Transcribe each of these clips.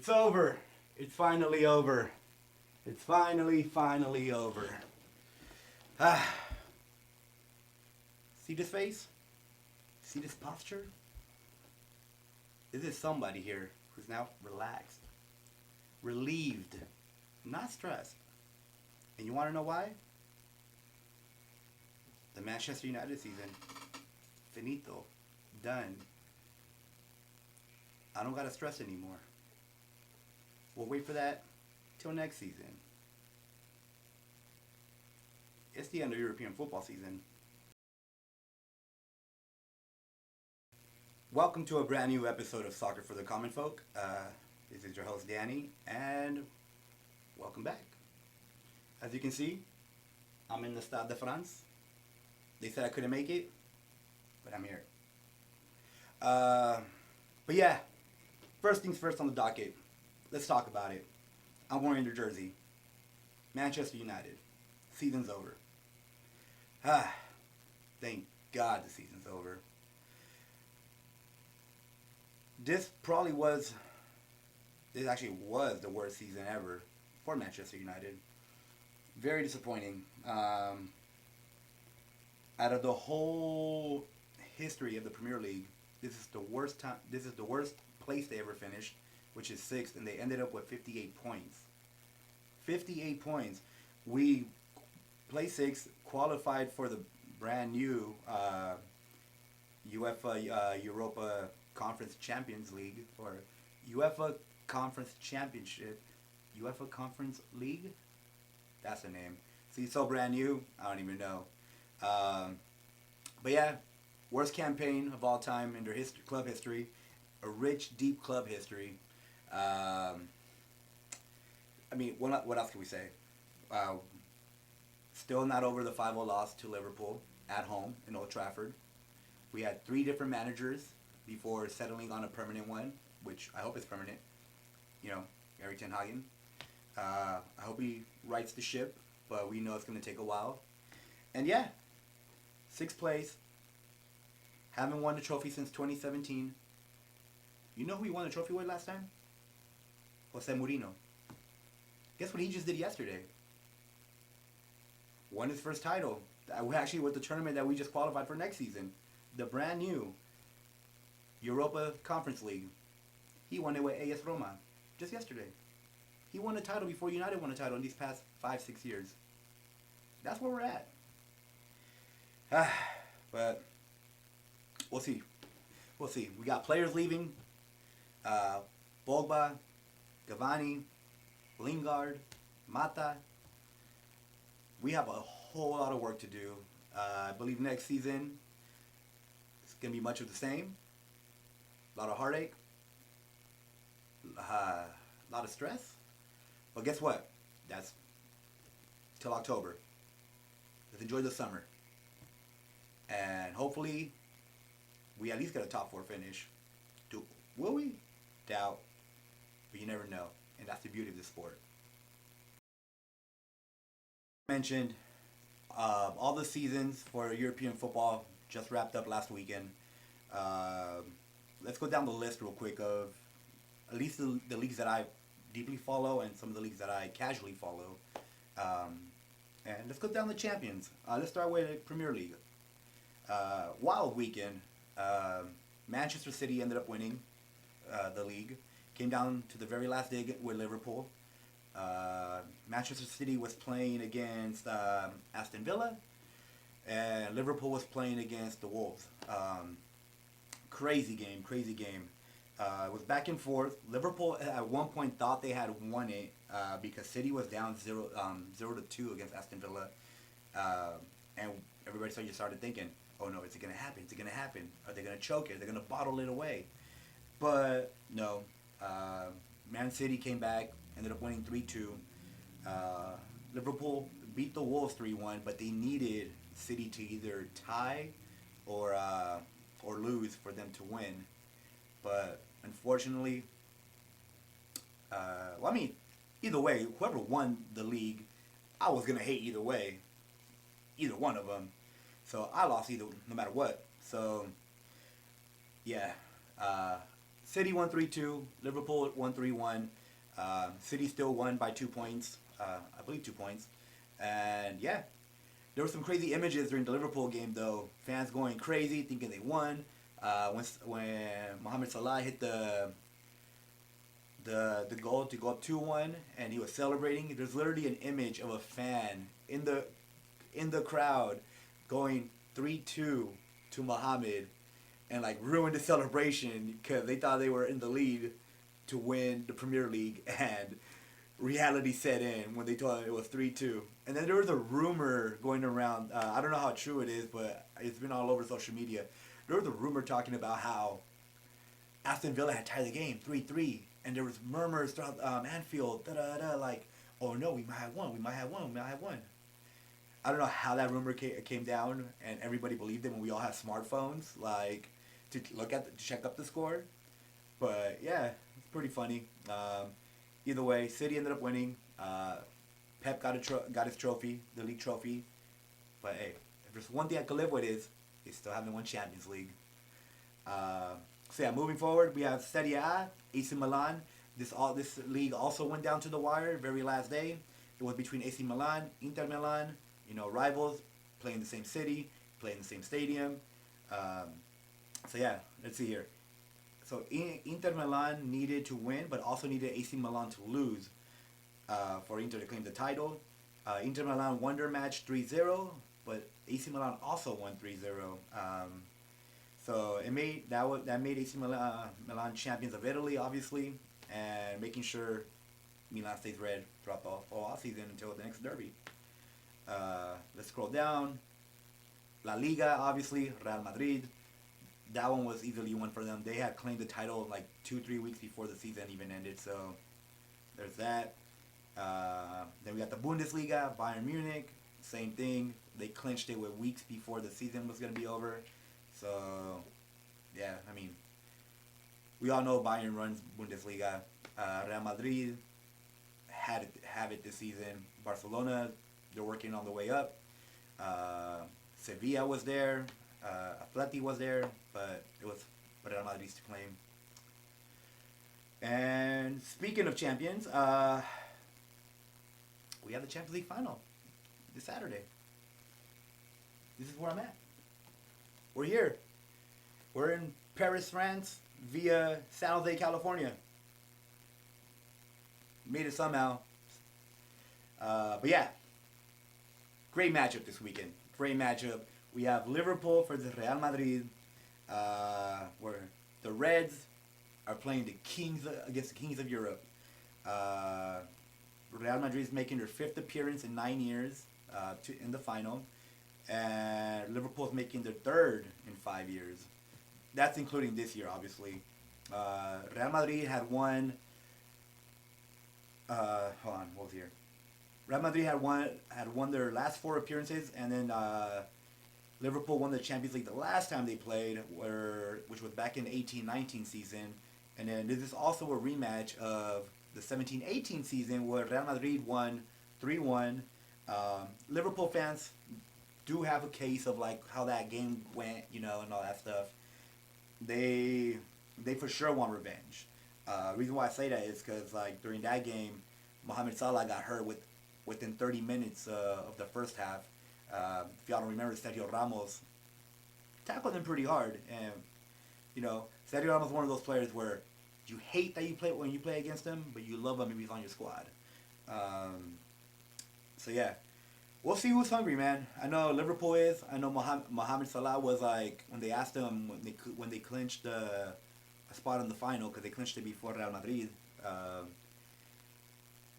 It's over. It's finally over. It's finally over. Ah. See this face? See this posture? This is somebody here who's now relaxed, relieved, not stressed. And you want to know why? The Manchester United season. Finito. Done. I don't gotta stress anymore. We'll wait for that till next season. It's the end of European football season. Welcome to a brand new episode of Soccer for the Common Folk. This is your host Danny, and welcome back. As you can see, I'm in the Stade de France. They said I couldn't make it, but I'm here. But yeah, first things first on the docket. Let's talk about it. I'm wearing their jersey. Manchester United. Season's over. Thank God the season's over. This actually was the worst season ever for Manchester United. Very disappointing. Out of the whole history of the Premier League, this is the worst time. This is the worst place they ever finished, which is sixth, and they ended up with 58 points. 58 points. We placed sixth, qualified for the brand new UEFA Europa Conference Champions League, or UEFA Conference Championship, UEFA Conference League. That's the name. See, it's so brand new. I don't even know. But yeah, worst campaign of all time in their club history. A rich, deep club history. I mean, what else can we say? Still not over the 5-0 loss to Liverpool at home in Old Trafford. We had 3 different managers before settling on a permanent one, which I hope is permanent. You know, Erik ten Hag. I hope he rights the ship, but we know it's going to take a while. And yeah, 6th place. Haven't won a trophy since 2017. You know who he won the trophy with last time? Jose Mourinho. Guess what he just did yesterday? Won his first title. Actually, with the tournament that we just qualified for next season. The brand new Europa Conference League. He won it with AS Roma just yesterday. He won a title before United won a title in these past 5-6 years. That's where we're at. But we'll see. We'll see. We got players leaving. Pogba, Cavani, Lingard, Mata. We have a whole lot of work to do. I believe next season it's going to be much of the same. A lot of heartache. A lot of stress. But guess what? That's till October. Let's enjoy the summer. And hopefully we at least get a top 4 finish. Will we? Doubt. But you never know. And that's the beauty of this sport. Mentioned all the seasons for European football just wrapped up last weekend. Let's go down the list real quick of at least the leagues that I deeply follow and some of the leagues that I casually follow. And let's go down the champions. Let's start with Premier League. Wild weekend. Manchester City ended up winning the league. Came down to the very last day with Liverpool. Manchester City was playing against Aston Villa, and Liverpool was playing against the Wolves. Crazy game. It was back and forth. Liverpool at one point thought they had won it because City was down 0-2 against Aston Villa, and everybody started thinking, "Oh no, is it gonna happen? Is it gonna happen? Are they gonna choke it? Are they gonna bottle it away?" But no. Man City came back, ended up winning 3-2. Liverpool beat the Wolves 3-1, but they needed City to either tie or lose for them to win. But unfortunately, either way, whoever won the league, I was gonna hate either way, either one of them. So I lost no matter what. So yeah, City won 3-2. Liverpool won 3-1. City still won by 2 points. I believe 2 points. And yeah, there were some crazy images during the Liverpool game, though. Fans going crazy, thinking they won. When Mohamed Salah hit the goal to go up 2-1, and he was celebrating. There's literally an image of a fan in the crowd going 3-2 to Mohamed, and like ruined the celebration because they thought they were in the lead to win the Premier League, and reality set in when they told him it was 3-2. And then there was a rumor going around. I don't know how true it is, but it's been all over social media. There was a rumor talking about how Aston Villa had tied the game 3-3, and there was murmurs throughout Anfield, like, oh no, we might have won, we might have won, we might have won. I don't know how that rumor came down, and everybody believed it when we all have smartphones, like, to check up the score. But yeah, it's pretty funny. Either way, City ended up winning. Pep got his trophy, the league trophy. But hey, if there's one thing I could live with is they still haven't won Champions League. So yeah, moving forward, we have Serie A, AC Milan. This league also went down to the wire, very last day. It was between AC Milan, Inter Milan, rivals, playing the same city, playing the same stadium. So yeah, let's see here. So Inter Milan needed to win, but also needed AC Milan to lose for Inter to claim the title. Inter Milan won their match 3-0, but AC Milan also won 3-0. So that made AC Milan champions of Italy, obviously, and making sure Milan stays red throughout the whole offseason until the next derby. Let's scroll down. La Liga, obviously, Real Madrid. That one was easily one for them. They had claimed the title like 2-3 weeks before the season even ended, so there's that. Then we got the Bundesliga, Bayern Munich, same thing. They clinched it with weeks before the season was going to be over. So, yeah, I mean, we all know Bayern runs Bundesliga. Real Madrid have it this season. Barcelona, they're working on the way up. Sevilla was there. Atleti was there, but it was Real Madrid's to claim. And speaking of champions, we have the Champions League final this Saturday. This is where I'm at. We're here. We're in Paris, France, via San Jose, California. Made it somehow. But yeah, great matchup this weekend. Great matchup. We have Liverpool for the Real Madrid, where the Reds are playing the Kings against the Kings of Europe. Real Madrid is making their 5th appearance in 9 years in the final, and Liverpool is making their 3rd in 5 years. That's including this year, obviously. Real Madrid had won. Hold on, what was here? Real Madrid had won their last 4 appearances, and then Liverpool won the Champions League the last time they played, which was back in 18-19 season. And then this is also a rematch of the 17-18 season where Real Madrid won 3-1. Liverpool fans do have a case of like how that game went, and all that stuff. They for sure want revenge. Reason why I say that is because like during that game, Mohamed Salah got hurt within 30 minutes of the first half. If y'all don't remember, Sergio Ramos tackled him pretty hard, and Sergio Ramos is one of those players where you hate that you play against him, but you love him if he's on your squad. So yeah, we'll see who's hungry, man. I know Liverpool is. I know Mohamed Salah was like when they asked him when they clinched a spot in the final because they clinched it before Real Madrid.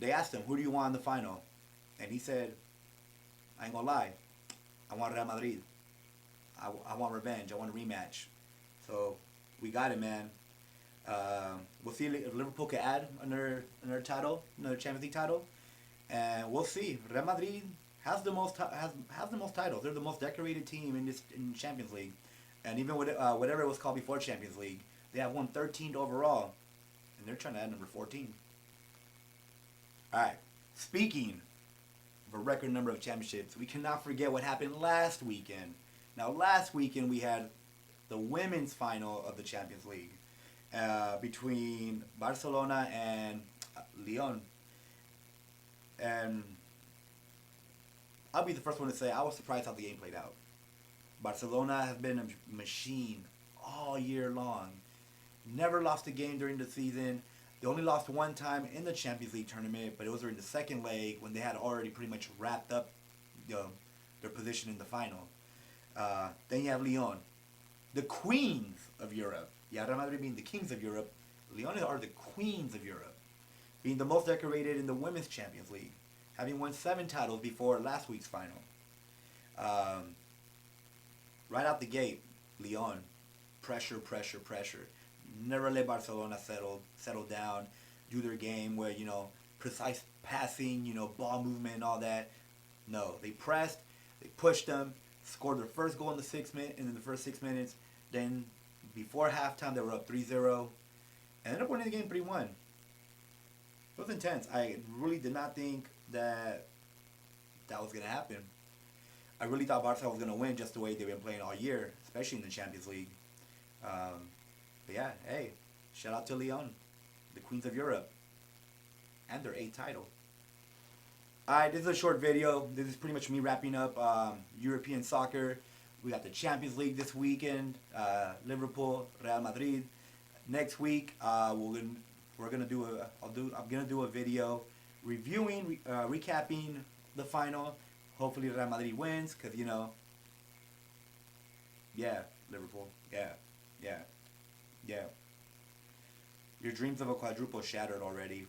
They asked him, "Who do you want in the final?" And he said, "I ain't gonna lie, I want Real Madrid. I want revenge. I want a rematch." So we got it, man. We'll see if Liverpool can add another title, another Champions League title, and we'll see. Real Madrid has the most titles. They're the most decorated team in Champions League, and even with whatever it was called before Champions League, they have won 13 overall, and they're trying to add number 14. All right, speaking of a record number of championships, we cannot forget what happened last weekend. Now, last weekend we had the women's final of the Champions League. between Barcelona and Lyon. And I'll be the first one to say I was surprised how the game played out. Barcelona has been a machine all year long. Never lost a game during the season. They only lost one time in the Champions League tournament, but it was during the second leg when they had already pretty much wrapped up their position in the final. Then you have Lyon, the queens of Europe. Yeah, Real Madrid being the kings of Europe. Lyon are the queens of Europe, being the most decorated in the Women's Champions League, having won 7 titles before last week's final. Right out the gate, Lyon, pressure, pressure, pressure. Never let Barcelona settle down, do their game where, precise passing, ball movement and all that. No, they pressed, they pushed them, scored their first goal in the 6 minutes, in the first 6 minutes. Then before halftime, they were up 3-0, and ended up winning the game 3-1. It was intense. I really did not think that was going to happen. I really thought Barca was going to win just the way they've been playing all year, especially in the Champions League. But yeah, hey, shout out to Lyon, the queens of Europe, and their 8th title. Alright, this is a short video. This is pretty much me wrapping up European soccer. We got the Champions League this weekend, Liverpool, Real Madrid. Next week, I'm gonna do a video reviewing, recapping the final. Hopefully, Real Madrid wins, cause yeah, Liverpool, yeah. Your dreams of a quadruple shattered already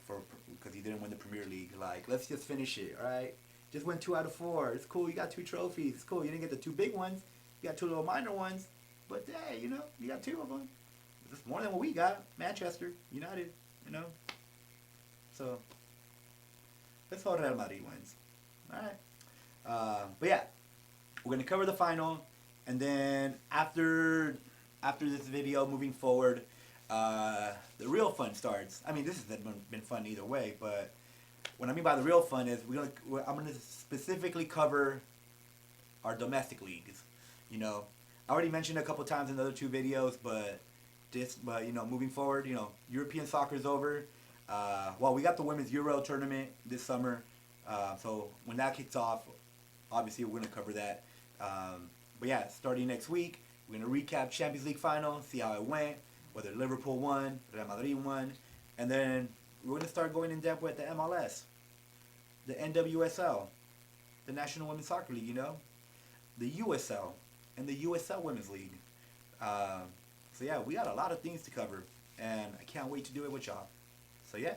because you didn't win the Premier League. Like, let's just finish it, all right? Just win 2 out of 4. It's cool. You got 2 trophies. It's cool. You didn't get the 2 big ones. You got 2 little minor ones. But hey, you got 2 of them. It's more than what we got. Manchester United, So let's hope Real Madrid wins. All right. But yeah, we're gonna cover the final, and then after this video, moving forward, the real fun starts. I mean, this has been fun either way, but what I mean by the real fun is I'm gonna specifically cover our domestic leagues. I already mentioned a couple times in the other 2 videos, but moving forward, European soccer is over. Well, we got the Women's Euro tournament this summer, so when that kicks off, obviously we're gonna cover that. But yeah, starting next week, we're gonna recap Champions League final, see how it went, whether Liverpool won, Real Madrid won, and then we're gonna start going in depth with the MLS, the NWSL, the National Women's Soccer League, the USL, and the USL Women's League. So yeah, we got a lot of things to cover, and I can't wait to do it with y'all. So yeah,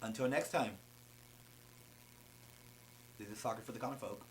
until next time, this is Soccer for the Common Folk.